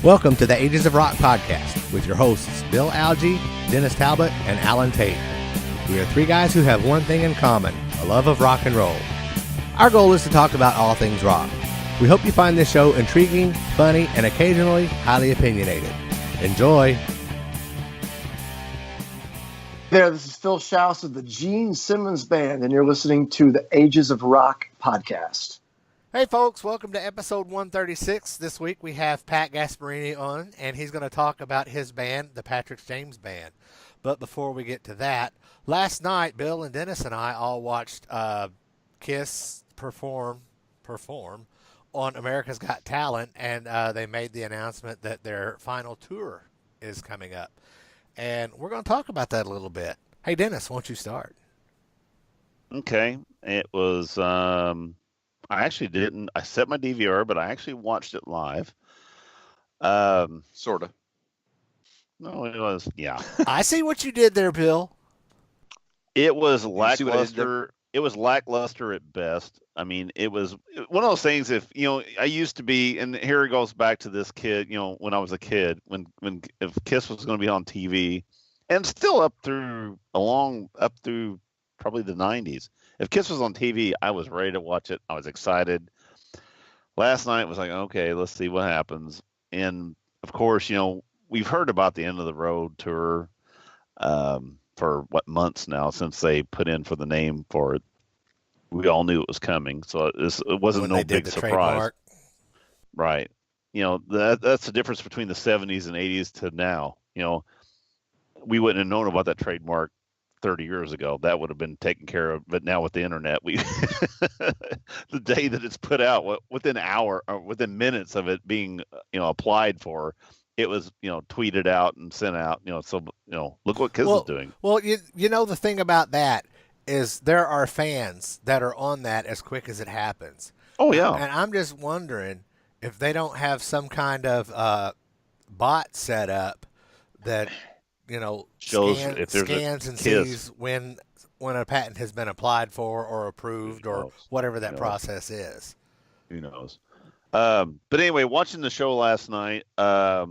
Welcome to the Ages of Rock podcast with your hosts Bill Algie, Dennis Talbot, and Alan Tate. We are three guys who have one thing in common, a love of rock and roll. Our goal is to talk about all things rock. We hope you find this show intriguing, funny, and occasionally highly opinionated. Enjoy! There, this is Phil Schaus of the Gene Simmons Band, and you're listening to the Ages of Rock podcast. Hey folks, welcome to episode 136. This week we have Pat Gasperini on, and he's going to talk about his band, the Patrick James Band. But before we get to that, last night Bill and Dennis and I all watched Kiss perform on America's Got Talent, and they made the announcement that their final tour is coming up. And we're going to talk about that a little bit. Hey Dennis, won't you start? Okay. It was... I actually didn't. I set my DVR, but I actually watched it live. Sort of. No, it was, yeah. I see what you did there, Bill. It was lackluster. It was lackluster at best. I mean, it was one of those things. If I used to be, and here it goes back to this kid. When I was a kid, if Kiss was going to be on TV, and still up through probably the 90s. If Kiss was on TV, I was ready to watch it. I was excited. Last night was like, okay, let's see what happens. And of course, we've heard about the End of the Road tour for months now since they put in for the name for it. We all knew it was coming, so it wasn't no big surprise. Trademark. Right. That's the difference between the 70s and 80s to now. We wouldn't have known about that trademark 30 years ago. That would have been taken care of, but now with the internet, we the day that it's put out, within hour or within minutes of it being applied for, it was tweeted out and sent out. So look what Kiss is doing. Well, the thing about that is there are fans that are on that as quick as it happens. Oh yeah. And I'm just wondering if they don't have some kind of bot set up that scans and sees when a patent has been applied for or approved or whatever that process is. Who knows? But anyway, watching the show last night, I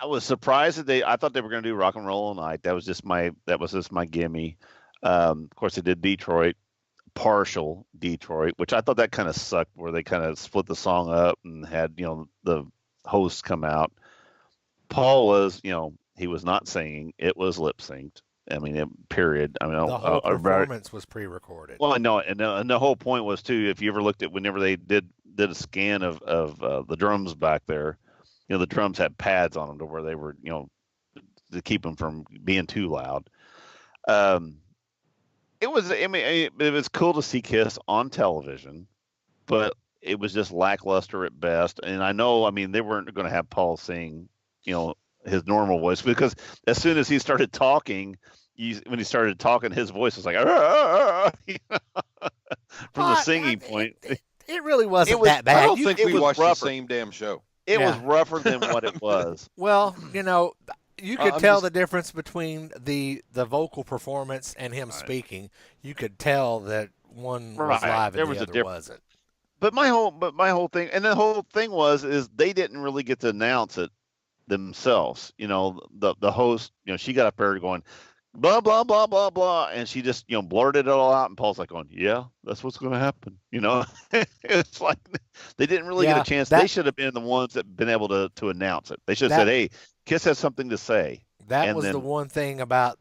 was surprised that I thought they were going to do Rock and Roll All Night. That was just my gimme. Of course, they did Detroit, partial Detroit, which I thought that kind of sucked, where they kind of split the song up and had the hosts come out. Paul was he was not singing; it was lip synced. I mean, period. I mean, the whole performance was pre-recorded. Well, I know, and the whole point was too. If you ever looked at whenever they did a scan of the drums back there, the drums had pads on them to where they were, to keep them from being too loud. It was cool to see Kiss on television, but it was just lackluster at best. And I know, they weren't going to have Paul sing, his normal voice, because as soon as he started talking, his voice was like from the singing point. It really wasn't that bad. I don't think we watched the same damn show. It was rougher than what it was. Well, you could tell the difference between the vocal performance and him speaking. You could tell that one was live and the other wasn't. But my whole thing, and the whole thing is they didn't really get to announce it themselves. The host, she got up there going blah blah blah blah blah, and she just blurted it all out, and Paul's like going, yeah, that's what's going to happen. It's like they didn't really get a chance. They should have been the ones that been able to announce it. They should have said, hey, Kiss has something to say. That was the one thing about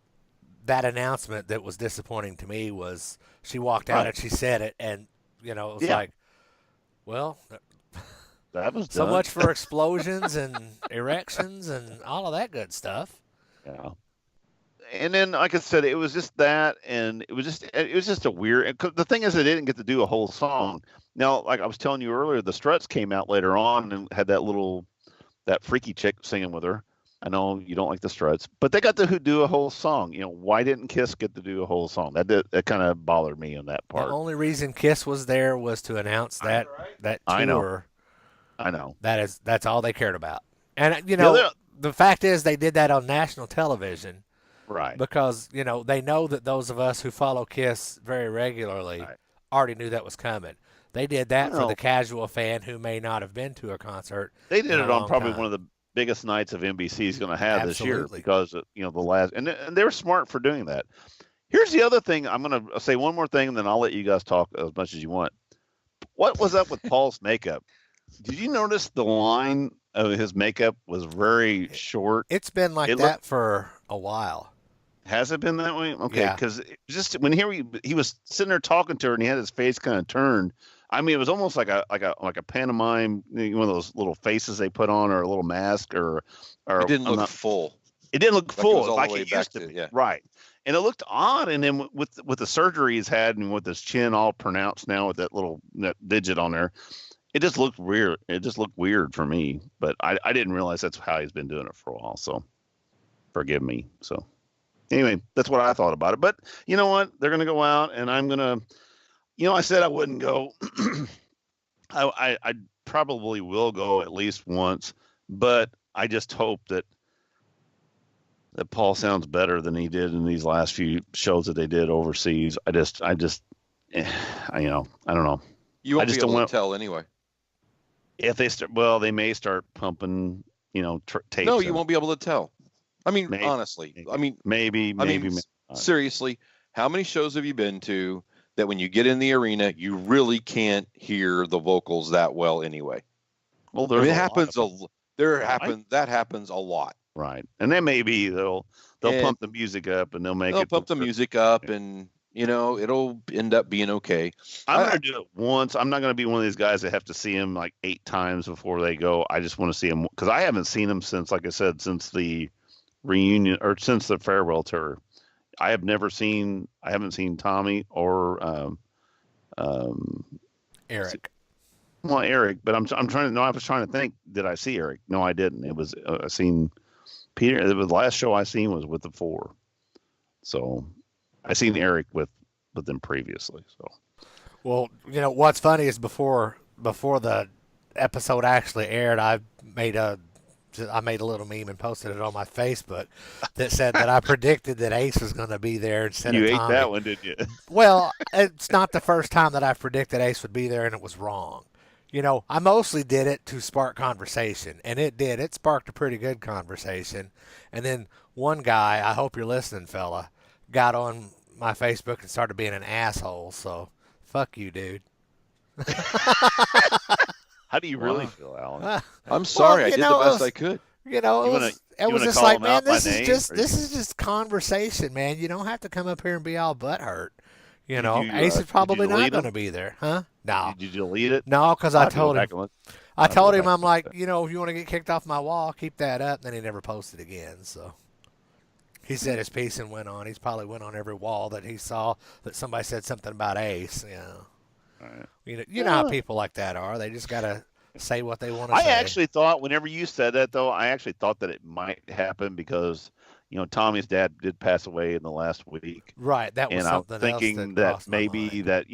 that announcement that was disappointing to me, was she walked out and she said it, and it was like, well, that was so done. much for explosions and erections and all of that good stuff. Yeah. And then, like I said, it was just that, and it was just a weird. The thing is, they didn't get to do a whole song. Now, like I was telling you earlier, the Struts came out later on and had that freaky chick singing with her. I know you don't like the Struts, but they got to do a whole song. Why didn't Kiss get to do a whole song? That kind of bothered me on that part. The only reason Kiss was there was to announce that tour. I know. That's all they cared about. And the fact is, they did that on national television. Right. Because, they know that those of us who follow Kiss very regularly already knew that was coming. They did that for Well, the casual fan who may not have been to a concert. they did in a it on long probably time. one of the biggest nights of NBC's going to have this year Absolutely. because the last and they're smart for doing that. Here's the other thing. I'm going to say one more thing, and then I'll let you guys talk as much as you want. What was up with Paul's makeup? Did you notice the line of his makeup was very short? It's been like that for a while. Has it been that way? Okay, Yeah. because just when he was sitting there talking to her, and he had his face kind of turned. I mean, it was almost like a pantomime, one of those little faces they put on, or a little mask, or It didn't look full. It didn't look Like it full, was all like the way it back used to to- be. yeah. Right. And it looked odd. And then with the surgery he's had, and with his chin all pronounced now with that digit on there, it just looked weird. It just looked weird for me. But I didn't realize that's how he's been doing it for a while. So forgive me. So anyway, that's what I thought about it. But you know what? They're gonna go out, and I'm gonna. I said I wouldn't go. I probably will go at least once, but I just hope that Paul sounds better than he did in these last few shows that they did overseas. I don't know. You won't I just be able don't to tell anyway. If they they may start pumping, tapes. No, you won't be able to tell. I mean, Maybe, honestly, maybe. Seriously, how many shows have you been to that when you get in the arena, you really can't hear the vocals that well anyway? Well, it happens that happens a lot. Right. And then maybe they'll pump the music up, and they'll pump the music up, and it'll end up being okay. I'm going to do it once. I'm not going to be one of these guys that have to see him like 8 times before they go. I just want to see him because I haven't seen him since, like I said, since the reunion or since the farewell tour. I haven't seen Tommy or Eric. Well, Eric, but I'm trying to. No, I was trying to think. Did I see Eric? No, I didn't. It was I seen Peter. The last show I seen was with the 4. So I seen Eric with them previously. So. Well, what's funny is before the episode actually aired, I made a little meme and posted it on my Facebook that said that I predicted that Ace was going to be there instead of Tommy. You ate that one, didn't you? Well, it's not the first time that I predicted Ace would be there and it was wrong. I mostly did it to spark conversation, and it did. It sparked a pretty good conversation. And then one guy, I hope you're listening, fella, got on my Facebook and started being an asshole. So, fuck you, dude. How do you really feel, Alan? I'm sorry. I did the best I could. It was just like, man, this is just conversation, man. You don't have to come up here and be all butthurt. Ace is probably not going to be there, huh? No. Did you delete it? No, because I told him. I'm like, if you want to get kicked off my wall, keep that up. Then he never posted again. So he said his piece and went on. He's probably went on every wall that he saw that somebody said something about Ace. Right. You know how people like that are. They just got to say what they want to say. I actually thought, whenever you said that, though, I actually thought that it might happen because, Tommy's dad did pass away in the last week. Right. That was something else. And I'm thinking that maybe that,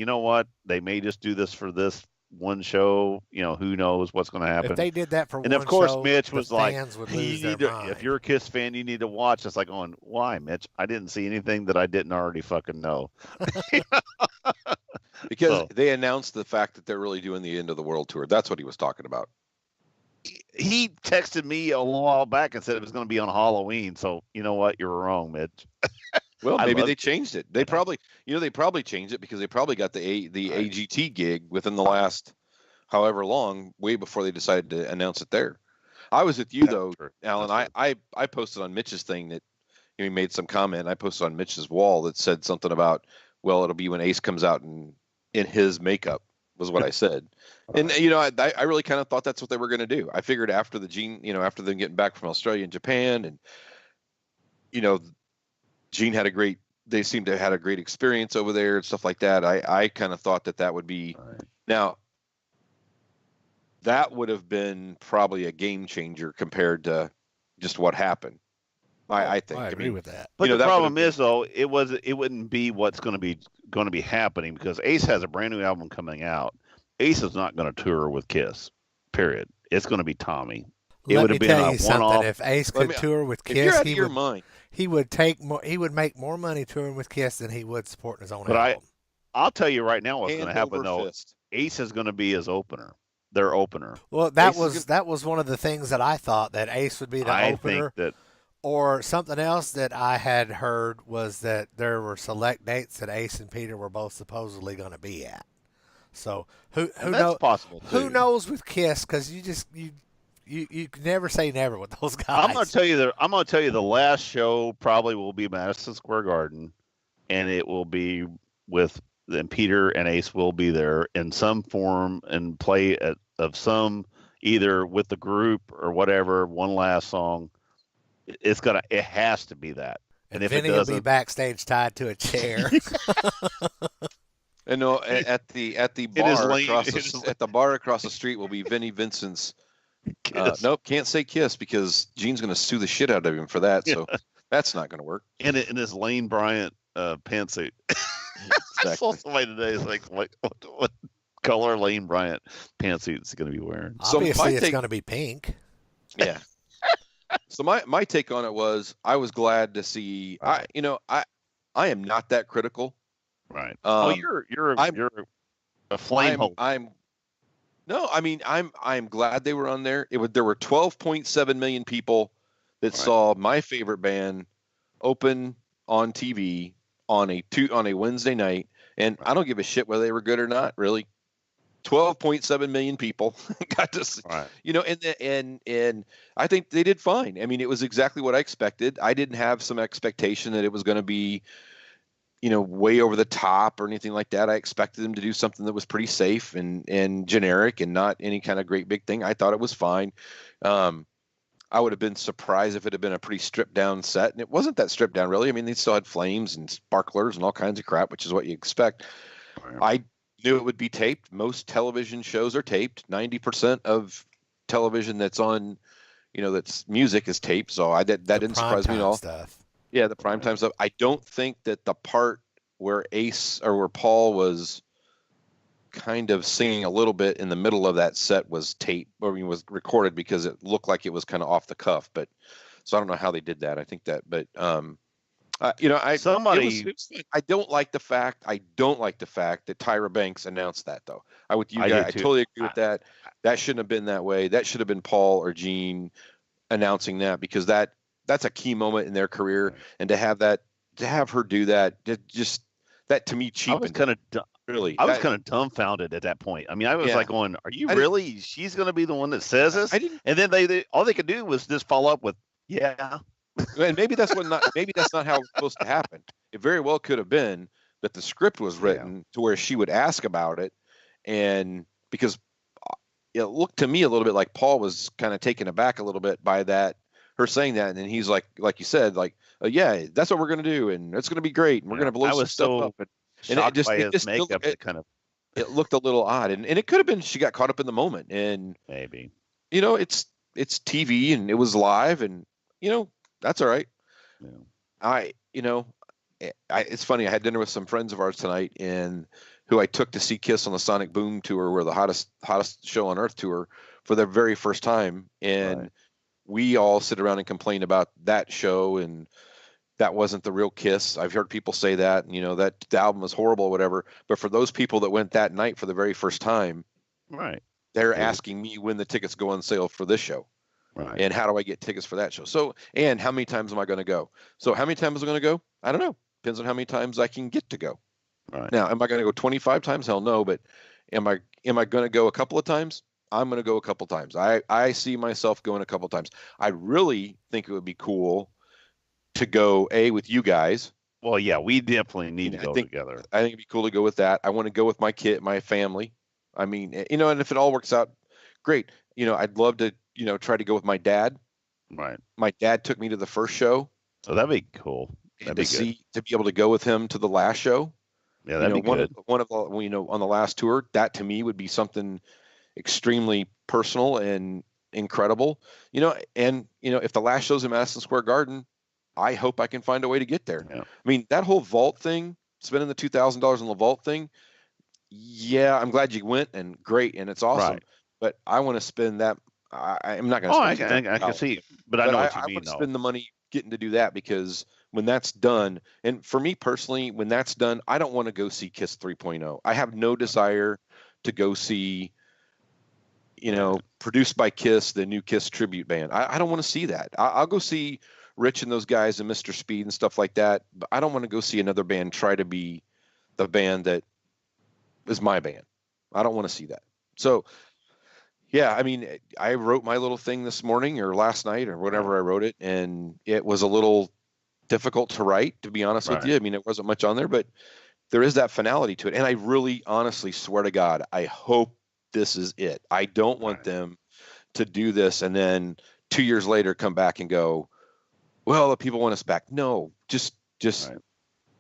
they may just do this for this one show. Who knows what's going to happen. If they did that for one show, and of course, Mitch was like, if you're a Kiss fan, you need to watch. It's like, why, Mitch? I didn't see anything that I didn't already fucking know. Because they announced the fact that they're really doing the End of the World tour. That's what he was talking about. He texted me a little while back and said it was going to be on Halloween. So you know what? You're wrong, Mitch. Well, maybe they changed it. They probably changed it because they probably got the AGT gig within the last however long, way before they decided to announce it there. I was with you though, Alan. I posted on Mitch's thing that he made some comment. I posted on Mitch's wall that said something about, well, it'll be when Ace comes out in his makeup, was what I said. And I really kind of thought that's what they were going to do. I figured after after them getting back from Australia and Japan, and Gene they seemed to have had a great experience over there and stuff like that. I kind of thought that would be now. That would have been probably a game changer compared to just what happened. I think. I agree with that. But the problem is, though, it wouldn't be what's going to be happening because Ace has a brand new album coming out. Ace is not going to tour with Kiss. Period. It's going to be Tommy. Let me tell you something. If Ace could tour with Kiss, he would make more money touring with Kiss than he would supporting his own album. I'll tell you right now what's going to Hand happen over though. fist. Ace is going to be his opener. Their opener. Well, that was one of the things that I thought, that Ace would be the I opener. think that. Or something else that I had heard was that there were select dates that Ace and Peter were both supposedly going to be at. So who That's possible too. Who knows with Kiss? Because you can never say never with those guys. I'm going to tell you the last show probably will be Madison Square Garden, and it will be with then Peter and Ace will be there in some form and play of some, either with the group or whatever, one last song. It has to be that. And if Vinny it will doesn't, be backstage tied to a chair. And no, at the bar across the street will be Vinnie Vincent's. Nope, can't say Kiss because Gene's going to sue the shit out of him for that. So that's not going to work. In his Lane Bryant pantsuit. I saw somebody today. It's like, what color Lane Bryant pantsuit is going to be wearing? Obviously, it's going to be pink. Yeah. So my take on it was, I was glad to see. I am not that critical. Right. You're a flame hole. I'm glad they were on there. There were 12.7 million people that saw my favorite band open on TV on a Wednesday night, and I don't give a shit whether they were good or not, really. 12.7 million people got to see, and I think they did fine. I mean, it was exactly what I expected. I didn't have some expectation that it was going to be, way over the top or anything like that. I expected them to do something that was pretty safe and generic and not any kind of great big thing. I thought it was fine. I would have been surprised if it had been a pretty stripped down set, and it wasn't that stripped down really. I mean, they still had flames and sparklers and all kinds of crap, which is what you expect. I knew it would be taped. Most television shows are taped. 90% of television that's on, that's music is taped. So that didn't surprise me at all. Stuff. Yeah, the primetime stuff. I don't think that the part where Ace or where Paul was kind of singing a little bit in the middle of that set was taped, was recorded, because it looked like it was kind of off the cuff. But so I don't know how they did that. I think that, but I don't like the fact that Tyra Banks announced that, though. I totally agree with that. That shouldn't have been that way. That should have been Paul or Gene announcing that, because that's a key moment in their career, and to have her do that, that to me cheapened. I was kind of dumbfounded at that point. I mean, I was like going, "Are you really? She's going to be the one that says this?" And then they all they could do was just follow up with, "Yeah." And maybe that's not how it was supposed to happen. It very well could have been that the script was written to where she would ask about it, and because it looked to me a little bit like Paul was kind of taken aback a little bit by that, her saying that, and then he's like you said, yeah, that's what we're gonna do, and it's gonna be great, and we're gonna blow some stuff up. And it just makeup, it looked a little odd, and it could have been she got caught up in the moment, and maybe it's TV and it was live, and that's all right. Yeah. It's funny. I had dinner with some friends of ours tonight, and who I took to see Kiss on the Sonic Boom tour, where the hottest show on earth tour, for their very first time, and we all sit around and complain about that show, and that wasn't the real Kiss. I've heard people say that, that the album was horrible or whatever. But for those people that went that night for the very first time, they're asking me when the tickets go on sale for this show. Right. And how do I get tickets for that show? So, and how many times am I going to go? So how many times am I going to go? I don't know. Depends on how many times I can get to go. Right. Now, am I going to go 25 times? Hell no. But am I going to go a couple of times? I'm going to go a couple times. I see myself going a couple times. I really think it would be cool to go with you guys. Well, yeah, we definitely need to go together. I think it'd be cool to go with that. I want to go with my kid, my family. I mean, and if it all works out, great. I'd love to, try to go with my dad. Right. My dad took me to the first show. So that'd be cool. That'd be good. To be able to go with him to the last show. Yeah, that'd be good. One of on the last tour, that to me would be something extremely personal and incredible. If the last show's in Madison Square Garden, I hope I can find a way to get there. Yeah. I mean, that whole vault thing, spending the $2,000 on the vault thing. Yeah, I'm glad you went, and great, and it's awesome. Right. But I want to spend that. I'm not going to. I can see, but I know what you mean. I want to spend the money getting to do that, because when that's done, and for me personally, when that's done, I don't want to go see Kiss 3.0. I have no desire to go see, produced by Kiss, the new Kiss tribute band. I don't want to see that. I'll go see Rich and those guys and Mr. Speed and stuff like that, but I don't want to go see another band try to be the band that is my band. I don't want to see that. So, yeah, I mean, I wrote my little thing this morning or last night or whatever I wrote it, and it was a little difficult to write, to be honest with you. I mean, it wasn't much on there, but there is that finality to it. And I really honestly swear to God, I hope this is it. I don't want them to do this and then 2 years later come back and go, well, the people want us back. No, just be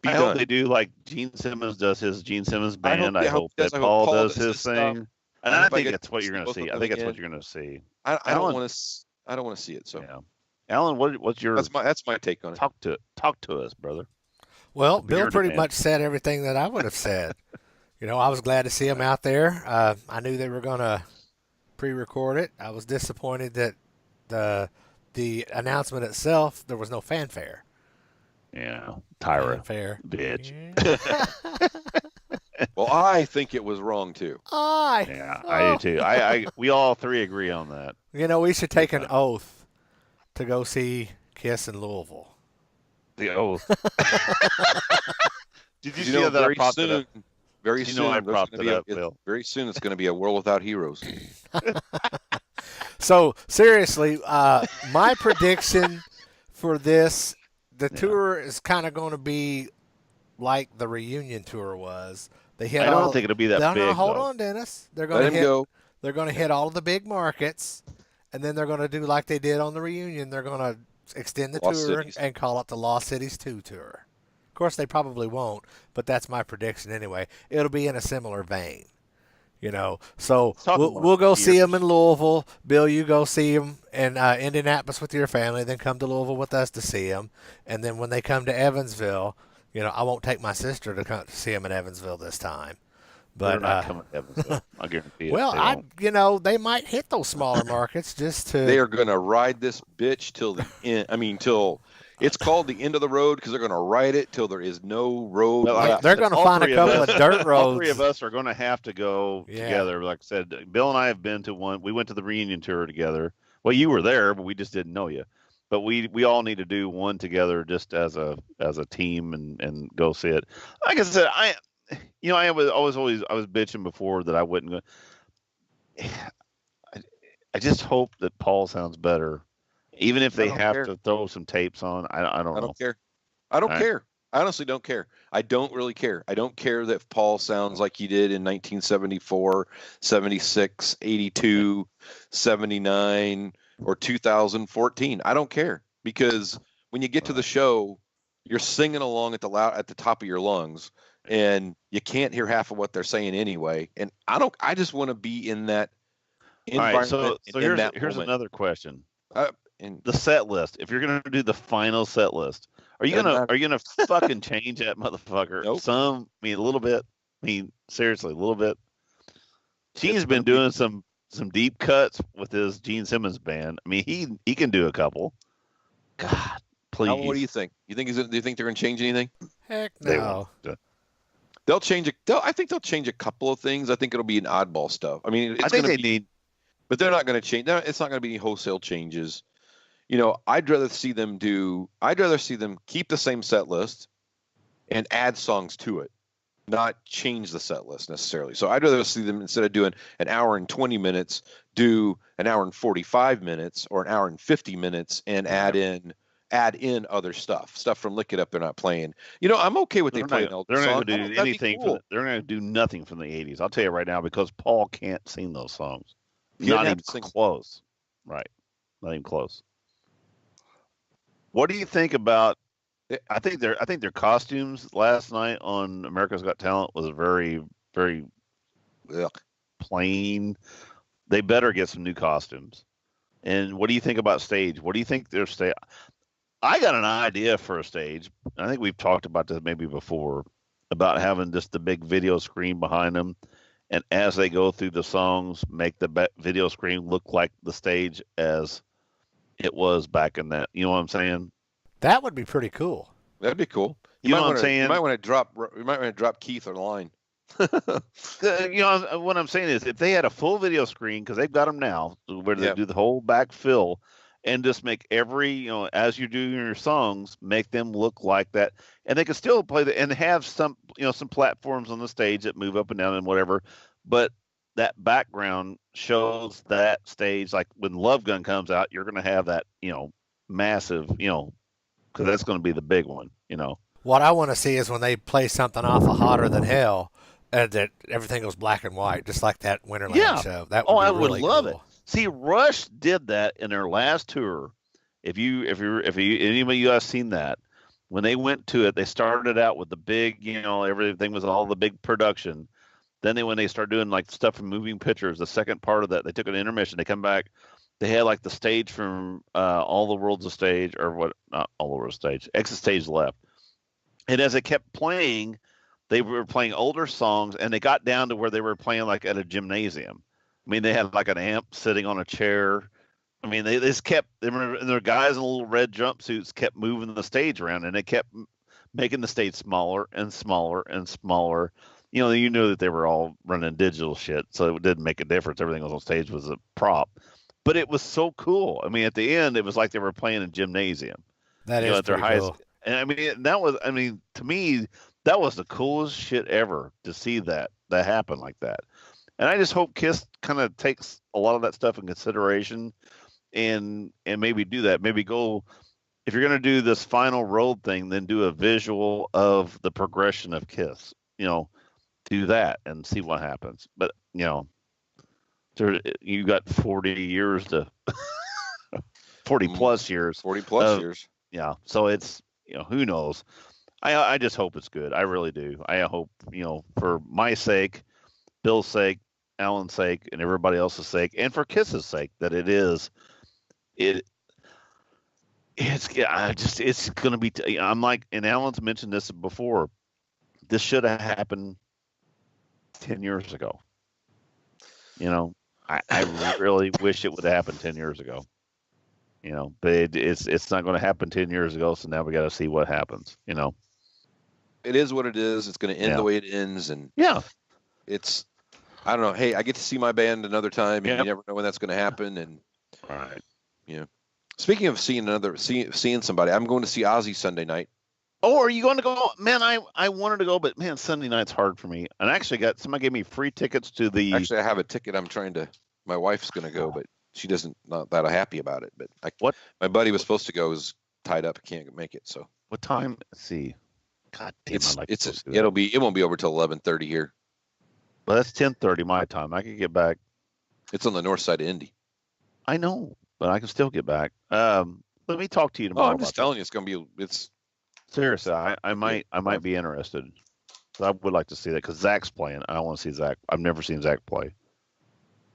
I done. hope they do like Gene Simmons does his Gene Simmons band. I hope that I hope Paul does his his stuff. thing. And I think that's what you're going to see. I think that's what you're going to see. I don't want to see it. So, yeah. Alan, what's your? That's my take on it. Talk to us, brother. Well, Bill pretty much said everything that I would have said. I was glad to see him out there. I knew they were going to pre-record it. I was disappointed that the announcement itself, there was no fanfare. Yeah, Tyra, fanfare, bitch. Yeah. Well, I think it was wrong too. I do too. We all three agree on that. We should take an oath to go see Kiss in Louisville. The oath. Did you see that very I propped soon? it up? Very soon, I propped it up, Bill. Very soon, it's going to be a world without heroes. So seriously, my prediction for this, the tour is kind of going to be like the reunion tour was. I don't think it'll be that big. No, hold though. on, Dennis. They're going to go. They're going to hit all of the big markets, and then they're going to do like they did on the reunion. They're going to extend the tour and call it the Lost Cities 2 tour. Of course, they probably won't, but that's my prediction anyway. It'll be in a similar vein. So we'll go see them in Louisville. Bill, you go see them in Indianapolis with your family, then come to Louisville with us to see them. And then when they come to Evansville, I won't take my sister to come to see them in Evansville this time. But they're not coming to Evansville. I guarantee it. Well, they might hit those smaller markets just to. They are going to ride this bitch till the end. I mean, till it's called the end of the road because they're going to ride it till there is no road left. They're going to find a couple of dirt roads. All three of us are going to have to go together. Like I said, Bill and I have been to one. We went to the reunion tour together. Well, you were there, but we just didn't know you. But we all need to do one together just as a team and go see it. Like I said, I was bitching before that I wouldn't go. I just hope that Paul sounds better. Even if they have to throw some tapes on, I don't know. I don't care. I don't care. I honestly don't care. I don't really care. I don't care that Paul sounds like he did in 1974, 76, 82, 79, or 2014. I don't care because when you get to the show, you're singing along at the top of your lungs, and you can't hear half of what they're saying anyway. And I just want to be in that environment. All right, so here's another question. The set list. If you're gonna do the final set list, are you gonna fucking change that motherfucker? Nope. A little bit. Seriously, a little bit. Gene's been doing some deep cuts with his Gene Simmons band. He can do a couple. God, please. What do you think? Do you think they're gonna change anything? Heck no. They'll change I think they'll change a couple of things. I think it'll be an oddball stuff. I think they need, but they're not going to change. It's not going to be any wholesale changes. I'd rather see them keep the same set list and add songs to it, not change the set list necessarily. So I'd rather see them, instead of doing an hour and 20 minutes, do an hour and 45 minutes or an hour and 50 minutes and add in other stuff from Lick It Up they're not playing. I'm okay with they playing old songs. They're not going to do anything. Cool. They're going to do nothing from the 80s. I'll tell you right now, because Paul can't sing those songs. Not even close. Right. Not even close. What do you think about? I think their costumes last night on America's Got Talent was very, very plain. They better get some new costumes. And what do you think about stage? What do you think their stage? I got an idea for a stage. I think we've talked about this maybe before, about having just the big video screen behind them, and as they go through the songs, make the video screen look like the stage as it was back in that. You know what I'm saying? That would be pretty cool. That'd be cool. You know what I'm saying? You might want to drop Keith a line. What I'm saying is, if they had a full video screen, because they've got them now, where they do the whole back fill, and just make every, as you do your songs, make them look like that, and they can still play and have some platforms on the stage that move up and down and whatever, but that background shows that stage. Like when Love Gun comes out, you're going to have that, massive, because that's going to be the big one, What I want to see is when they play something off of Hotter Than Hell, and that everything goes black and white, just like that Winterland show. That would be I really would love cool. it. See, Rush did that in their last tour. If anybody of you guys seen that, when they went to it, they started out with the big, everything was all the big production. Then when they started doing like stuff from Moving Pictures, the second part of that, they took an intermission. They come back. They had like the stage from All the World's a Stage, or what? Not All the World's a Stage. Exit Stage Left. And as it kept playing, they were playing older songs, and they got down to where they were playing like at a gymnasium. I mean, they had like an amp sitting on a chair. I mean, they just kept, their guys in little red jumpsuits kept moving the stage around, and they kept making the stage smaller and smaller and smaller. You knew that they were all running digital shit, so it didn't make a difference. Everything was on stage was a prop. But it was so cool. I mean, at the end, it was like they were playing a gymnasium. That is pretty cool. And I mean, to me, that was the coolest shit ever to see that happen like that. And I just hope Kiss kind of takes a lot of that stuff in consideration and maybe do that. Maybe go, if you're going to do this final road thing, then do a visual of the progression of Kiss. Do that and see what happens. But, you got 40 years to 40 plus years. 40 plus years. Yeah. So it's, who knows? I just hope it's good. I really do. I hope, for my sake, Bill's sake, Alan's sake, and everybody else's sake, and for Kiss's sake, that it's going to be, I'm like, and Alan's mentioned this before, this should have happened 10 years ago. I really wish it would have happened 10 years ago. But it's not going to happen 10 years ago, so now we got to see what happens, It is what it is. It's going to end the way it ends, and it's, I don't know. Hey, I get to see my band another time, and you never know when that's going to happen. And right, speaking of seeing somebody, I'm going to see Ozzy Sunday night. Oh, are you going to go? Man, I wanted to go, but man, Sunday night's hard for me. And actually, somebody gave me free tickets to the. Actually, I have a ticket. My wife's going to go, but she not that happy about it. But my buddy was supposed to go, is tied up, can't make it. So what time? Let's see. God damn, it won't be over till 11:30 here. Well, that's 10:30 my time. I can get back. It's on the north side of Indy. I know, but I can still get back. Let me talk to you tomorrow. I'm just telling you, it's going to be. It's seriously. I might be interested. So I would like to see that because Zach's playing. I want to see Zach. I've never seen Zach play,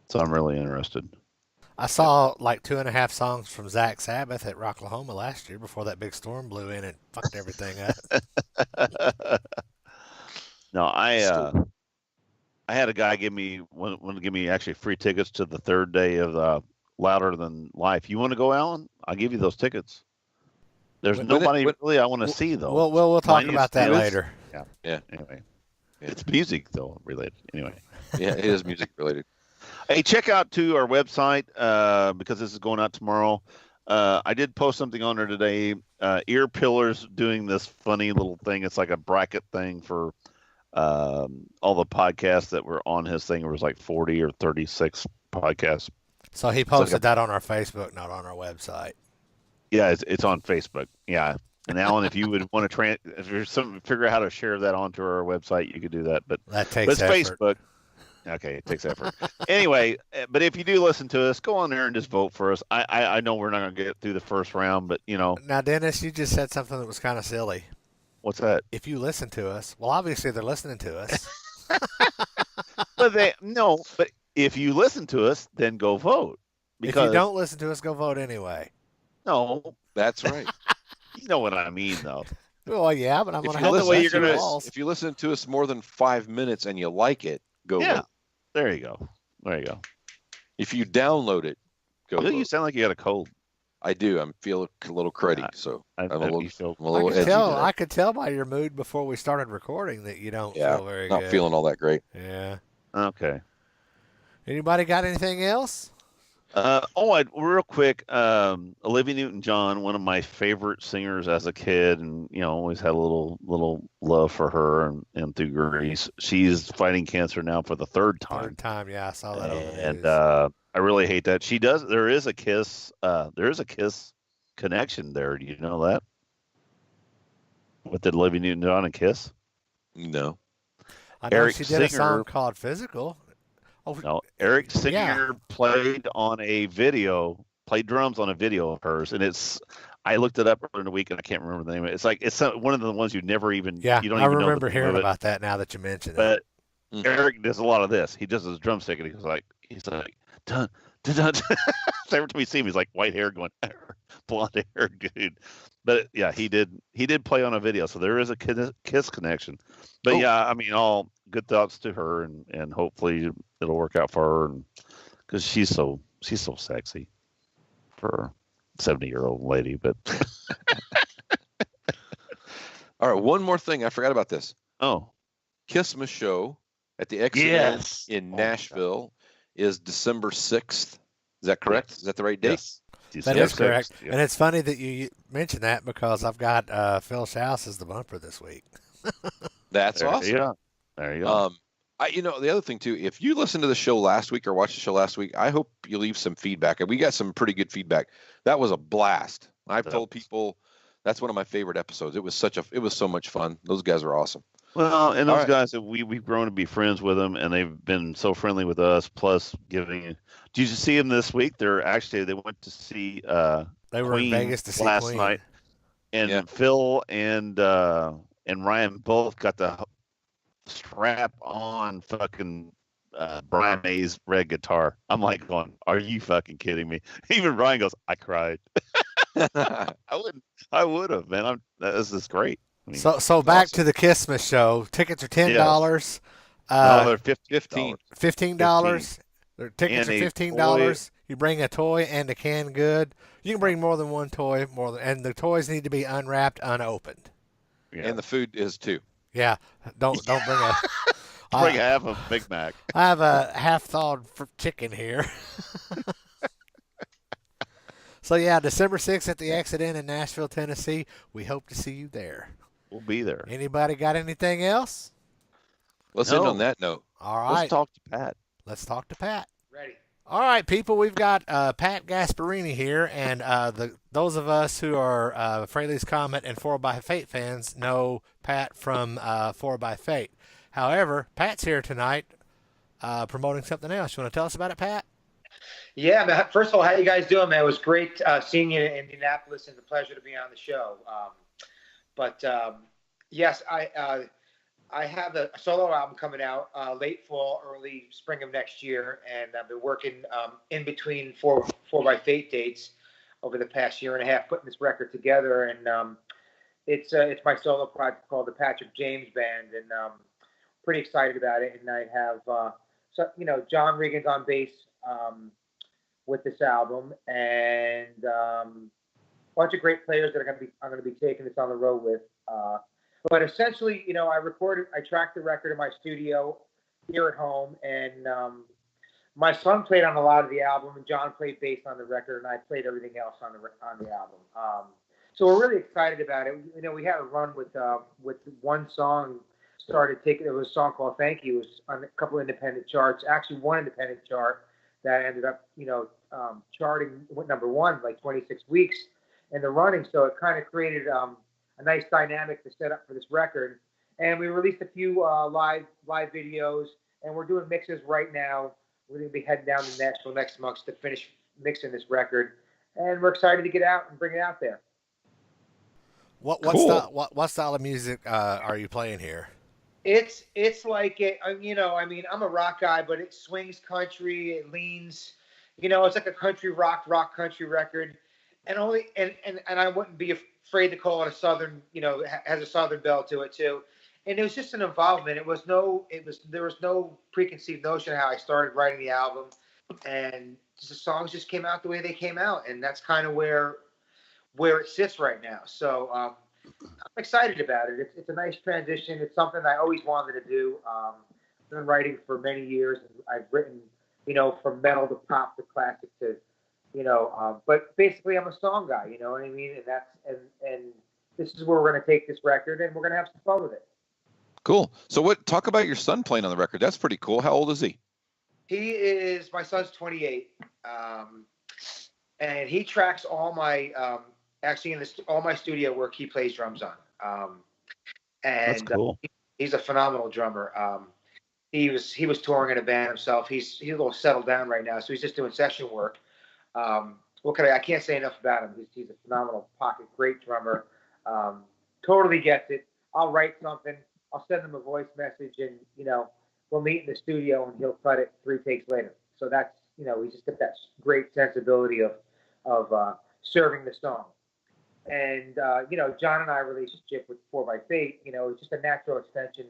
so I'm really interested. I saw like 2.5 songs from Zach Sabbath at Rocklahoma last year before that big storm blew in and fucked everything up. No, I had a guy want to give me actually free tickets to the third day of Louder Than Life. You want to go, Alan? I'll give you those tickets. There's nobody really I want to see though. We'll talk about that later. Yeah. Anyway, it's music though related. Anyway, yeah, it is music related. Hey, check out to our website because this is going out tomorrow. I did post something on there today. Ear Pillars doing this funny little thing. It's like a bracket thing for all the podcasts that were on his thing. It was like 40 or 36 podcasts. So he posted that on our Facebook, not on our website. Yeah, it's on Facebook. Yeah. And Alan, if you would want to if there's something, figure out how to share that onto our website, you could do that. But that takes it's effort. Facebook. Okay, it takes effort. Anyway, but if you do listen to us, go on there and just vote for us. I know we're not going to get through the first round, but Now, Dennis, you just said something that was kind of silly. What's that? If you listen to us, well, obviously they're listening to us. But if you listen to us, then go vote. Because if you don't listen to us, go vote anyway. No, that's right. You know what I mean, though. Well, yeah, but I'm going to have the way you're going to. If you listen to us more than 5 minutes and you like it, go vote. There you go. There you go. If you download it, go vote. You sound like you got a cold. I do. I'm feeling a little cruddy, so I'm a little edgy today. I could tell by your mood before we started recording that you don't feel very not good. feeling all that great. Yeah. Okay. Anybody got anything else? Real quick, Olivia Newton-John, one of my favorite singers as a kid, and always had a little love for her, and through Grease, she's fighting cancer now for the third time. Third time, yeah, I saw that on the And news. I really hate that. There is a Kiss connection there. Do you know that? With Olivia Newton-John and Kiss? No. I know she did a song called Physical. Oh, no, Eric Singer played drums on a video of hers, and I looked it up earlier in the week and I can't remember the name of it. It's one of the ones you never even you don't even know. I remember hearing about that now that you mention it. But Eric does a lot of this. He does his drumstick and he's like dun dun dun. Every time we see him, he's like white hair going blonde hair dude. But yeah, he did play on a video, so there is a Kiss connection. But yeah, I mean, all good thoughts to her, and hopefully it'll work out for her, and because she's so sexy for a 70-year-old lady. But all right, one more thing, I forgot about this. Oh, Kissmas show at the Exit in Nashville is December 6th. Is that correct? Yes. Is that the right date? Yes. That is correct. Yeah. And it's funny that you mentioned that because I've got Phil Schaus as the bumper this week. That's awesome. Yeah. There you go. The other thing too, if you listened to the show last week or watched the show last week, I hope you leave some feedback. We got some pretty good feedback. That was a blast. I've told people that's one of my favorite episodes. It was so much fun. Those guys are awesome. Well, and those guys, we've grown to be friends with them, and they've been so friendly with us. Plus, did you see them this week? They went to see. They were in Vegas to see last Queen. night, and Phil and Ryan both got the strap on fucking Brian May's red guitar. I'm like going, are you fucking kidding me? Even Ryan goes, I cried. I would have, man. This is great. I mean, so back to the Kissmas show. Tickets are $10. No, they're $15. $15. Their tickets are $15. You bring a toy and a canned good. You can bring more than one toy, and the toys need to be unwrapped, unopened. Yeah. And the food is too. Yeah, don't bring a. Bring half a Big Mac. I have a half-thawed chicken here. So yeah, December 6th at the Exit Inn in Nashville, Tennessee. We hope to see you there. We'll be there. Anybody got anything else? Let's end on that note. All right. Let's talk to Pat. Ready. All right, people. We've got Pat Gasperini here, and those of us who are Fraley's Comet and 4x fans know Pat from 4x. However, Pat's here tonight promoting something else. You want to tell us about it, Pat? Yeah, man. First of all, how you guys doing, man? It was great seeing you in Indianapolis, and a pleasure to be on the show. Yes, I have a solo album coming out late fall, early spring of next year, and I've been working in between 4x dates over the past year and a half, putting this record together. And it's my solo project called the Patrick James Band, and pretty excited about it. And I have John Regan's on bass with this album, and a bunch of great players that I'm going to be taking this on the road with. But essentially, I tracked the record in my studio here at home, and my son played on a lot of the album, and John played bass on the record, and I played everything else on the album. So we're really excited about it. We had a run with one song. There was a song called "Thank You." It was on a couple independent charts. Actually, one independent chart that ended up, charting number one like 26 weeks in the running. So it kind of created a nice dynamic to set up for this record. And we released a few live videos, and we're doing mixes right now. We're going to be heading down to Nashville next month to finish mixing this record, and we're excited to get out and bring it out there. What style of music are you playing here? It's like I'm a rock guy, but it swings country. It leans, it's like a country rock country record, and I wouldn't be afraid to call it a southern. Has a southern bell to it too, and it was just an involvement. There was no preconceived notion how I started writing the album, and the songs just came out the way they came out, and that's kind of where it sits right now. So I'm excited about it. It's a nice transition. It's something I always wanted to do. I've been writing for many years. I've written, from metal to pop to classic to, but basically I'm a song guy. You know what I mean? And that's and this is where we're going to take this record, and we're going to have some fun with it. Cool. So talk about your son playing on the record. That's pretty cool. How old is he? My son's 28. And he tracks all my, all my studio work, he plays drums on. And That's cool. He's a phenomenal drummer. He was touring in a band himself. He's a little settled down right now, so he's just doing session work. I can't say enough about him. He's a phenomenal pocket, great drummer. Totally gets it. I'll write something. I'll send him a voice message, and we'll meet in the studio, and he'll cut it 3 takes later. So that's we just get that great sensibility of serving the song. And John and I's relationship with 4x8, it's just a natural extension.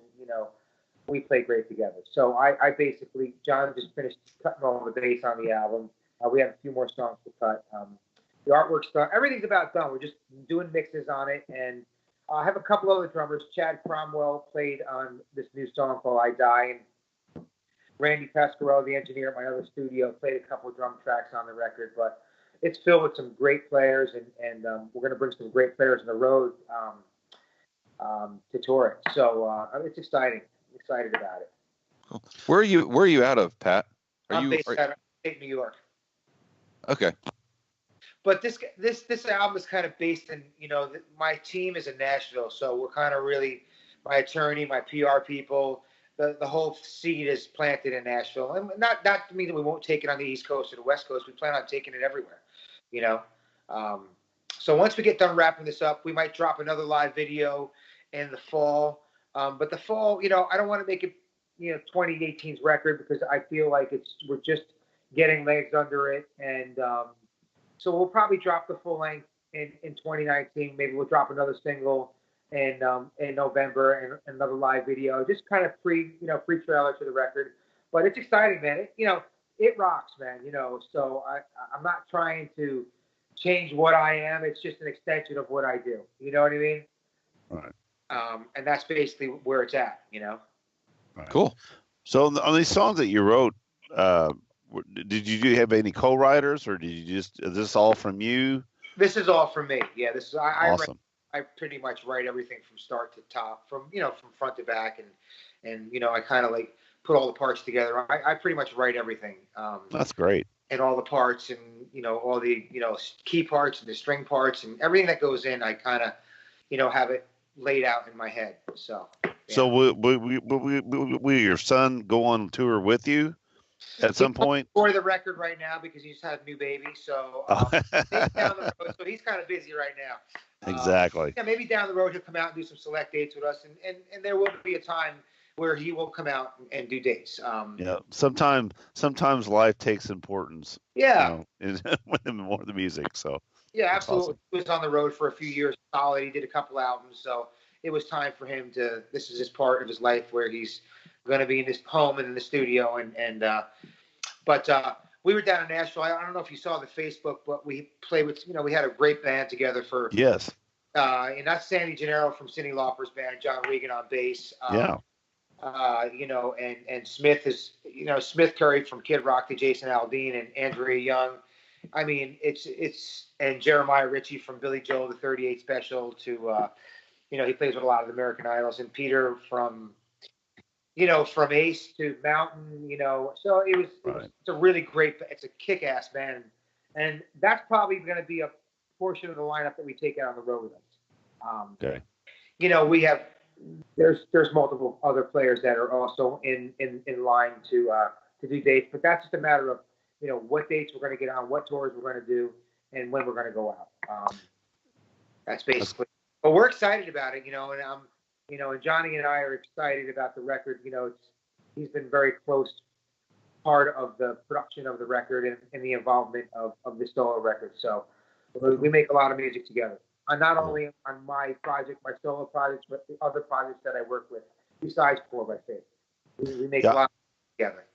We play great together. So I basically, John just finished cutting all the bass on the album. We have a few more songs to cut. The artwork's done. Everything's about done. We're just doing mixes on it. And I have a couple other drummers. Chad Cromwell played on this new song called I Die. And Randy Pescarello, the engineer at my other studio, played a couple of drum tracks on the record. But it's filled with some great players. And we're going to bring some great players on the road to tour it. So it's exciting. I'm excited about it. Cool. Where are you out of, Pat? I'm based out of New York. Okay. But this album is kind of based in, my team is in Nashville, so we're kind of really, my attorney, my PR people, the whole seed is planted in Nashville. And not to mean that we won't take it on the East Coast or the West Coast. We plan on taking it everywhere, So once we get done wrapping this up, we might drop another live video in the fall. But the fall, I don't want to make it, 2018's record, because I feel like we're just getting legs under it. And so we'll probably drop the full length in 2019. Maybe we'll drop another single in November and another live video, just kind of free trailer to the record. But it's exciting, man. It rocks, man. So I'm not trying to change what I am. It's just an extension of what I do. You know what I mean? Right. And that's basically where it's at. Right. Cool. So on these songs that you wrote, did you have any co-writers, or is this all from you? This is all from me. Yeah, this is Awesome. I pretty much write everything from start to top, from front to back, and I kind of like put all the parts together. I pretty much write everything. That's great. And all the parts, and all the key parts and the string parts and everything that goes in. I kind of have it laid out in my head. So. Yeah. So will your son go on tour with you at some point? For the record right now, because he just had a new baby, so he's down the road. So he's kind of busy right now. Exactly. Yeah, maybe down the road he'll come out and do some select dates with us, and there will be a time where he will come out and do dates. Yeah. Sometimes life takes importance. Yeah. With more of the music. So. Yeah, absolutely. Awesome. He was on the road for a few years solid. He did a couple albums, so it was time for him to. This is his part of his life where he's going to be in his home and in the studio, but we were down in Nashville. I don't know if you saw the Facebook, but we played with, we had a great band together for. Yes. And that's Sandy Gennaro from Cyndi Lauper's band, John Regan on bass. Yeah. And Smith is, Smith Curry from Kid Rock to Jason Aldean and Andrea Young. I mean, it's and Jeremiah Ritchie from Billy Joel, the 38 Special to, he plays with a lot of the American Idols, and Peter from Ace to Mountain, so it's a really great, it's a kick-ass band, and that's probably going to be a portion of the lineup that we take out on the road with us. Okay. We have, there's multiple other players that are also in line to do dates, but that's just a matter of, what dates we're going to get on, what tours we're going to do, and when we're going to go out. That's basically, but we're excited about it, and and Johnny and I are excited about the record. He's been very close part of the production of the record and the involvement of this solo record. So we make a lot of music together. Not only on my project, my solo projects, but the other projects that I work with besides 4x8. We make a lot together.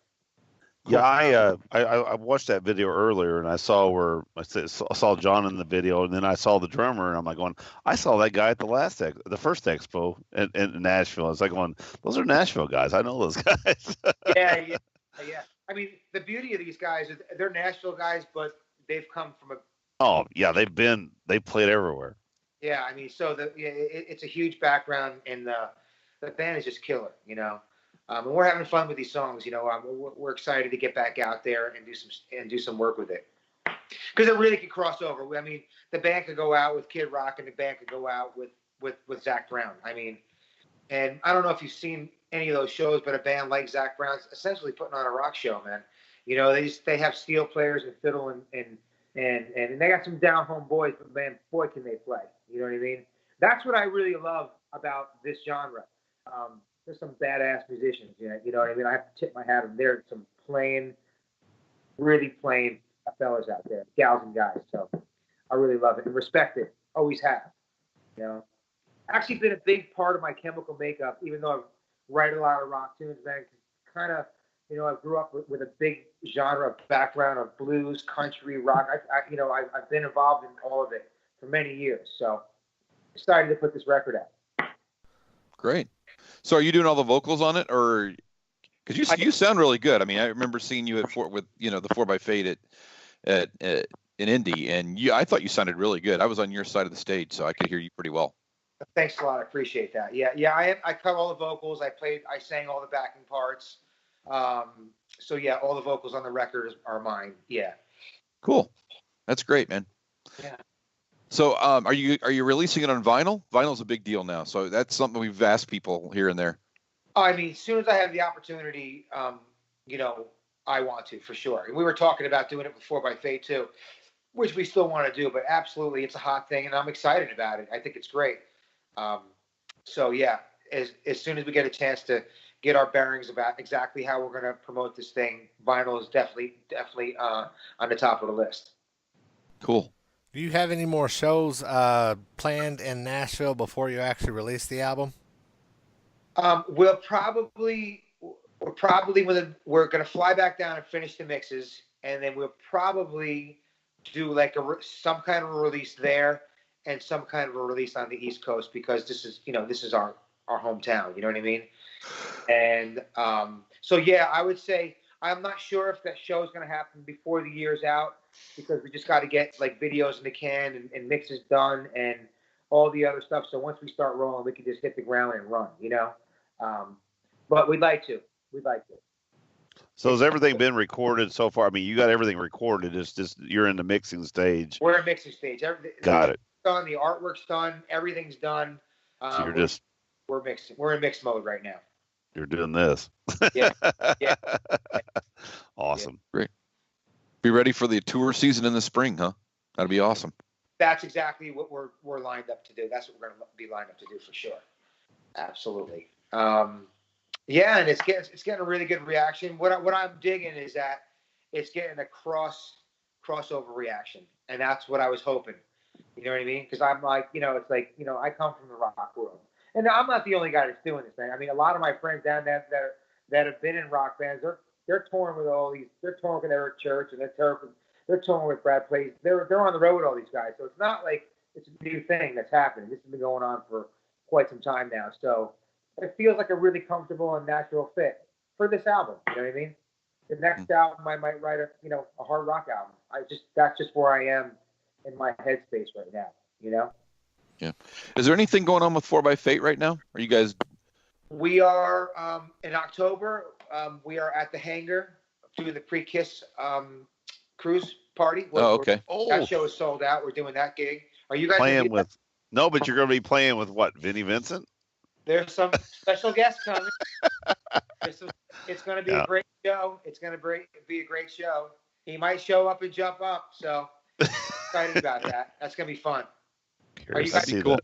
Yeah, I watched that video earlier, and I saw I saw John in the video, and then I saw the drummer, and I'm like going, I saw that guy at the first expo in Nashville. I was like going, those are Nashville guys. I know those guys. Yeah. I mean, the beauty of these guys is they're Nashville guys, but they've come from a. Oh yeah, they played everywhere. Yeah, I mean, so it's a huge background, and the band is just killer, and we're having fun with these songs, we're excited to get back out there and do some work with it, because it really could cross over. I mean, the band could go out with Kid Rock, and the band could go out with Zach Brown. I mean, and I don't know if you've seen any of those shows, but a band like Zach Brown's essentially putting on a rock show, man. They have steel players and fiddle and they got some down home boys, but man, boy, can they play. You know what I mean? That's what I really love about this genre. There's some badass musicians, you know what I mean? I have to tip my hat on there. Some really plain fellas out there, gals and guys. So I really love it and respect it. Always have, Actually been a big part of my chemical makeup, even though I write a lot of rock tunes, man. Kind of, I grew up with a big genre background of blues, country, rock. I've been involved in all of it for many years. So excited to put this record out. Great. So are you doing all the vocals on it, or because you sound really good? I mean, I remember seeing you the 4x Fate in Indy, and I thought you sounded really good. I was on your side of the stage, so I could hear you pretty well. Thanks a lot. I appreciate that. Yeah. I cut all the vocals. I sang all the backing parts. So yeah, all the vocals on the record are mine. Yeah. Cool. That's great, man. Yeah. So, are you releasing it on vinyl? Vinyl's a big deal now, so that's something we've asked people here and there. I mean, as soon as I have the opportunity, I want to, for sure. And we were talking about doing it with 4x Fate too, which we still want to do, but absolutely, it's a hot thing, and I'm excited about it. I think it's great. So yeah, as soon as we get a chance to get our bearings about exactly how we're going to promote this thing, vinyl is definitely on the top of the list. Cool. Do you have any more shows planned in Nashville before you actually release the album? We're probably we're going to fly back down and finish the mixes, and then we'll probably do like some kind of a release there and some kind of a release on the East Coast, because this is our hometown. You know what I mean? And so yeah, I would say I'm not sure if that show is going to happen before the year's out, because we just got to get like videos in the can and mixes done and all the other stuff. So once we start rolling, we can just hit the ground and run, But we'd like to. So has everything been recorded so far? I mean, you got everything recorded. It's just you're in the mixing stage. We're in mixing stage. Got it. Done. The artwork's done. Everything's done. So we're mixing. We're in mix mode right now. You're doing this. Yeah. Awesome. Yeah. Great. Be ready for the tour season in the spring, huh? That'd be awesome. That's exactly what we're lined up to do. That's what we're going to be lined up to do for sure. Absolutely. Yeah, and it's getting a really good reaction. What I'm digging is that it's getting a crossover reaction, and that's what I was hoping. You know what I mean? Because I'm like, it's like, I come from the rock world, and I'm not the only guy that's doing this, man. I mean, a lot of my friends down there that have been in rock bands, they're touring with all these. They're touring with Eric Church, and they're touring with Brad Place. They're on the road with all these guys, so it's not like it's a new thing that's happening. This has been going on for quite some time now, so it feels like a really comfortable and natural fit for this album. You know what I mean? The next album, I might write a hard rock album. That's just where I am in my headspace right now. Yeah. Is there anything going on with 4x Fate right now? Are you guys? We are in October. We are at the hangar doing the pre-Kiss cruise party. Okay. That show is sold out. We're doing that gig. Are you guys playing with? No, but you're going to be playing with what? Vinnie Vincent? There's some special guests coming. It's going to be a great show. It's going to be a great show. He might show up and jump up. So excited about that. That's going to be fun. Are you guys cool?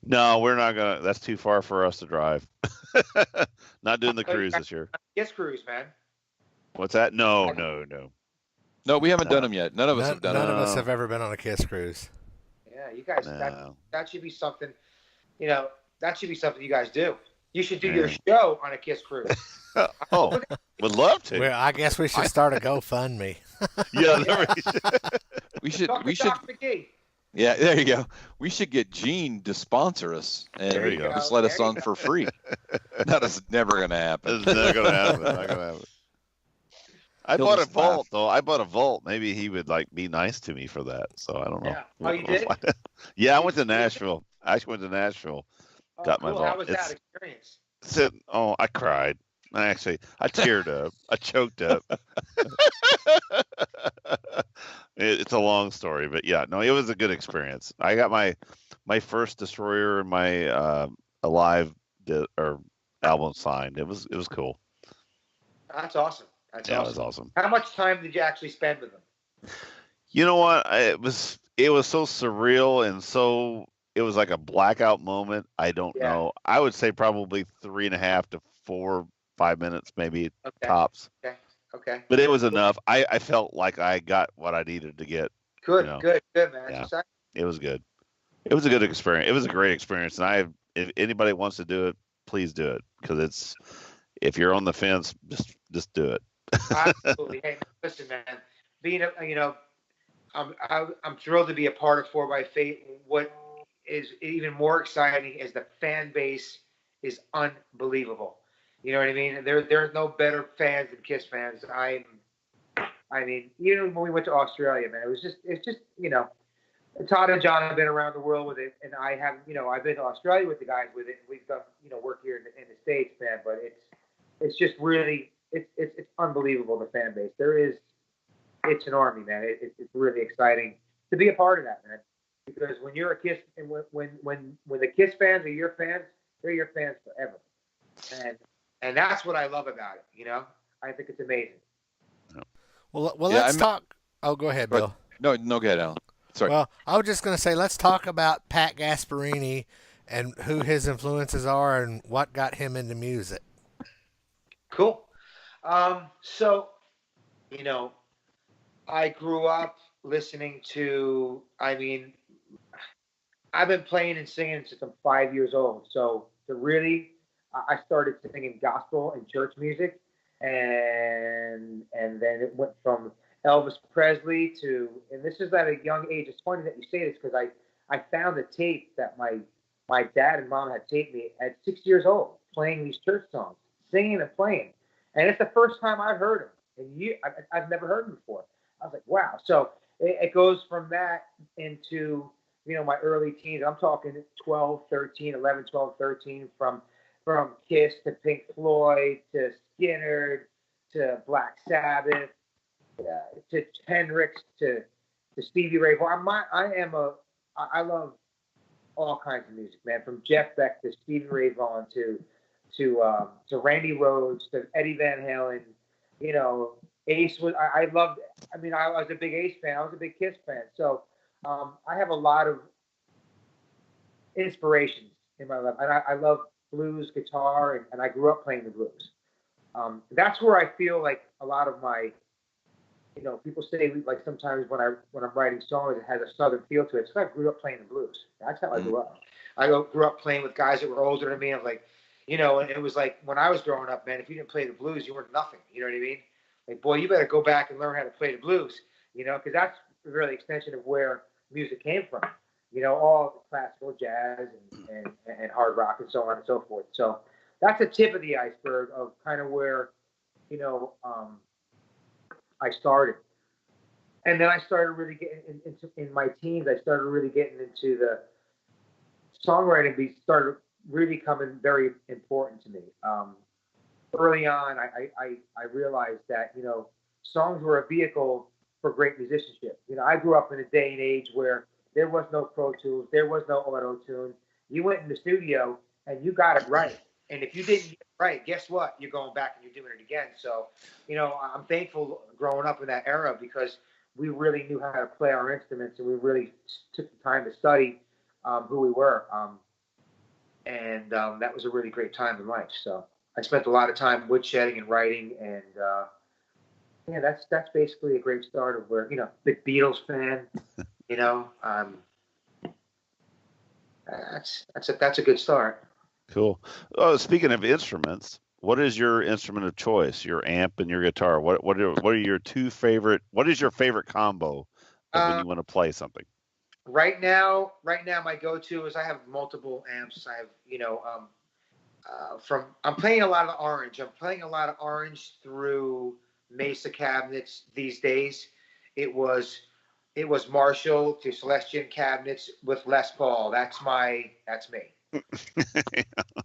No, we're not going to. That's too far for us to drive. Not doing the cruise this year. Yes, cruise, man. What's that? No. No, we haven't done them yet. None of us have done them. None of us have ever been on a Kiss cruise. Yeah, you guys. That should be something. That should be something you guys do. You should do your show on a Kiss cruise. Oh, would love to. Well, I guess we should start a GoFundMe. Yeah, we should. Talk to We should. Doc McGee. Yeah, there you go. We should get Gene to sponsor us and There you go. just let us on for free. That is never going to happen. It's not gonna happen. Not gonna happen. I He'll bought a just laugh. vault though. I bought a vault. Maybe he would like be nice to me for that. So I don't know. Yeah. Oh, you did? Yeah, I went to Nashville. I actually went to Nashville. Oh, Got my cool. vault. How was that experience? I cried. I teared up. I choked up. It's a long story, but yeah, no, it was a good experience. I got my first Destroyer and my Alive album signed. It was cool. That's awesome. That's Yeah, awesome. it was awesome. How much time did you actually spend with them? You know what? It was so surreal and it was like a blackout moment. I don't know. I would say probably 3.5 to 4, 5 minutes, maybe tops. Okay. But it was enough. I felt like I got what I needed to get. Good, you know. good, man. Yeah. It was good. It was a good experience. It was a great experience. And if anybody wants to do it, please do it. Because if you're on the fence, just do it. Absolutely. Hey, listen, man. Being I'm thrilled to be a part of 4x8. What is even more exciting is the fan base is unbelievable. You know what I mean? There's no better fans than Kiss fans. I mean, even when we went to Australia, man, it's just Todd and John have been around the world with it, and I have, I've been to Australia with the guys with it. We've done, work here in the States, man. But it's just really, it's unbelievable, the fan base. It's an army, man. It's really exciting to be a part of that, man. Because when you're a Kiss, and when the Kiss fans are your fans, they're your fans forever. And that's what I love about it. I think it's amazing. Well, let's talk. Oh, go ahead, Bill. No, go ahead, Alan. Sorry. Well, I was just going to say, let's talk about Pat Gasperini and who his influences are and what got him into music. Cool. So, I grew up listening to, I've been playing and singing since I'm 5 years old. So I started singing gospel and church music, and then it went from Elvis Presley and this is at a young age. It's funny that you say this because I found a tape that my dad and mom had taped me at 6 years old playing these church songs, singing and playing, and it's the first time I've heard them, and I've never heard them before. I was like, wow. So it goes from that into my early teens. I'm talking 12, 13, 11, 12, 13, from Kiss to Pink Floyd to Skinner to Black Sabbath to Hendrix to Stevie Ray Vaughan. I love all kinds of music, man. From Jeff Beck to Stevie Ray Vaughan to Randy Rhoads to Eddie Van Halen. Ace was. I loved. I was a big Ace fan. I was a big Kiss fan. So I have a lot of inspirations in my life, and I love blues guitar, and I grew up playing the blues. That's where I feel like a lot of my, people say, like, sometimes when I'm writing songs, it has a southern feel to it. So I grew up playing the blues. That's how I grew up. I grew up playing with guys that were older than me. I was like, and it was like when I was growing up, man, if you didn't play the blues, you were nothing. You know what I mean? Like, boy, you better go back and learn how to play the blues, because that's really an extension of where music came from. All classical jazz and hard rock and so on and so forth. So that's a tip of the iceberg of kind of where, I started. And then I started really getting into, in my teens, I started really getting into the songwriting. Started really coming very important to me. Early on, I realized that, songs were a vehicle for great musicianship. I grew up in a day and age where there was no Pro Tools, there was no Auto-Tune. You went in the studio and you got it right. And if you didn't get it right, guess what? You're going back and you're doing it again. So, I'm thankful growing up in that era because we really knew how to play our instruments and we really took the time to study who we were. And that was a really great time in life. So I spent a lot of time woodshedding and writing, and that's basically a great start of where, big Beatles fan, that's a good start. Cool. Oh, speaking of instruments, what is your instrument of choice? Your amp and your guitar. What are your two favorite? What is your favorite combo when you want to play something? Right now, my go-to is I have multiple amps. I have, I'm playing a lot of orange. I'm playing a lot of orange through Mesa cabinets these days. It was Marshall to Celestion cabinets with Les Paul. That's me.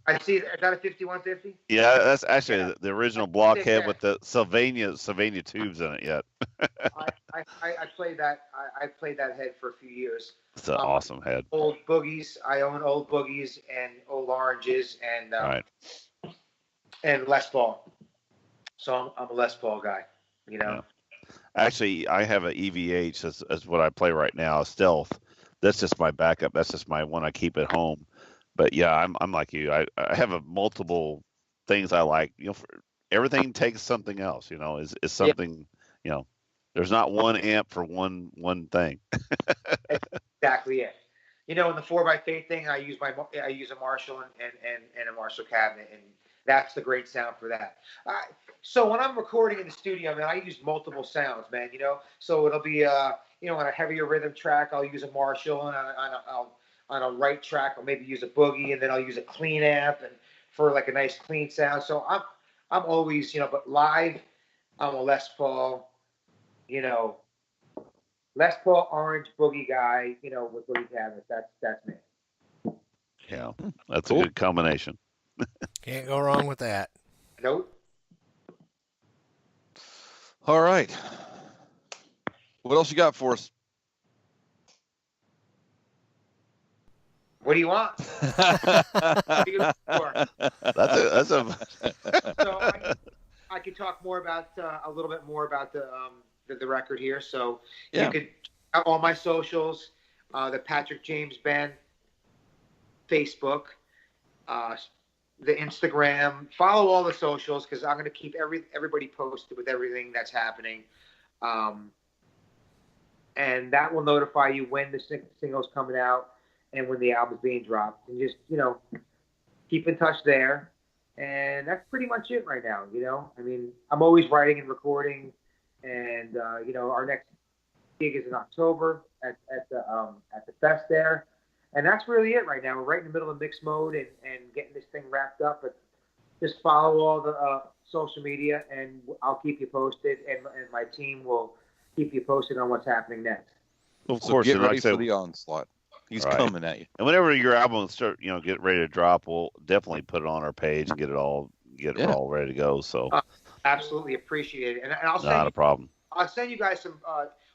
I see. Is that a 5150? Yeah, that's actually the original blockhead with the Sylvania tubes in it. Yet. I played that. I played that head for a few years. It's an awesome head. Old boogies. I own old boogies and old oranges and right. And Les Paul. So I'm a Les Paul guy. Yeah. Actually, I have an EVH as what I play right now, Stealth. That's just my backup. That's just my one I keep at home. But yeah, I'm like you. I have multiple things I like. Everything takes something else. Is something. Yeah. There's not one amp for one thing. Exactly it. In the 4x8 thing, I use a Marshall and a Marshall cabinet, and that's the great sound for that. So when I'm recording in the studio, I use multiple sounds, man. So it'll be on a heavier rhythm track, I'll use a Marshall, and on a right track, I'll maybe use a boogie, and then I'll use a clean amp, and for like a nice clean sound. So I'm always, but live, I'm a Les Paul. Les Paul orange boogie guy, with boogie cabinets. That's me. Yeah, that's cool. A good combination. Can't go wrong with that. Nope. All right. What else you got for us? What do you want? What are you looking for? That's a. So I could talk more about a little bit more about the record here. So you could all my socials, the Patrick James Band, Facebook, the Instagram. Follow all the socials because I'm going to keep everybody posted with everything that's happening, and that will notify you when the single's coming out and when the album's being dropped. And just keep in touch there. And that's pretty much it right now. I'm always writing and recording. And our next gig is in October at the fest there, and that's really it right now. We're right in the middle of mix mode and getting this thing wrapped up. But just follow all the social media, and I'll keep you posted, and my team will keep you posted on what's happening next. Of course, get ready for the onslaught. He's coming at you. And whenever your album start, get ready to drop, we'll definitely put it on our page and get it all ready to go. So. Absolutely appreciate it, and I'll not a problem. I'll send you guys some.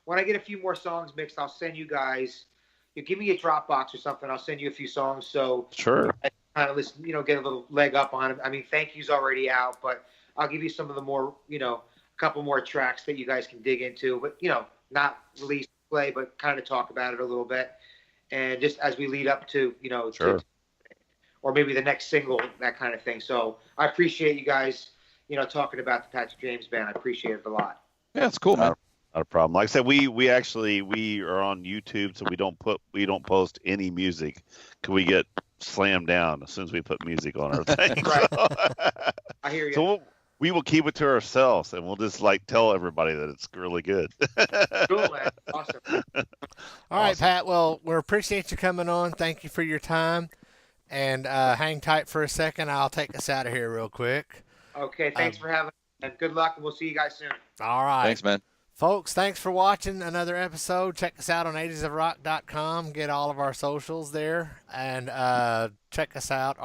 When I get a few more songs mixed, I'll send you guys. You give me a Dropbox or something. I'll send you a few songs. So sure. I kind of listen, get a little leg up on it. Thank You's already out, but I'll give you some of the more, a couple more tracks that you guys can dig into. But not release play, but kind of talk about it a little bit, and just as we lead up to, sure. Or maybe the next single, that kind of thing. So I appreciate you guys. Talking about the Patrick James Band. I appreciate it a lot. Yeah, it's cool, man. Not a problem. Like I said, we are on YouTube, so we don't post any music. Can we get slammed down as soon as we put music on our thing? Right. I hear you. So we will keep it to ourselves, and we'll just tell everybody that it's really good. Cool, man. Awesome. All right, Pat. Well, we appreciate you coming on. Thank you for your time, and hang tight for a second. I'll take us out of here real quick. Okay, thanks for having me, and good luck, and we'll see you guys soon. All right. Thanks, man. Folks, thanks for watching another episode. Check us out on agesofrock.com. Get all of our socials there, and check us out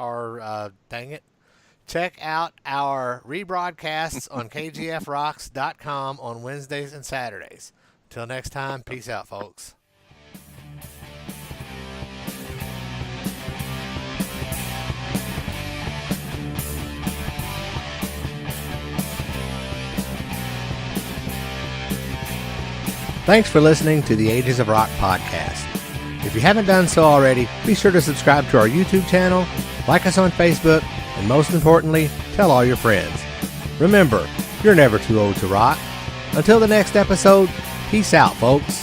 check out our rebroadcasts on kgfrocks.com on Wednesdays and Saturdays. Until next time, peace out, folks. Thanks for listening to the Ages of Rock podcast. If you haven't done so already, be sure to subscribe to our YouTube channel, like us on Facebook, and most importantly, tell all your friends. Remember, you're never too old to rock. Until the next episode, peace out, folks.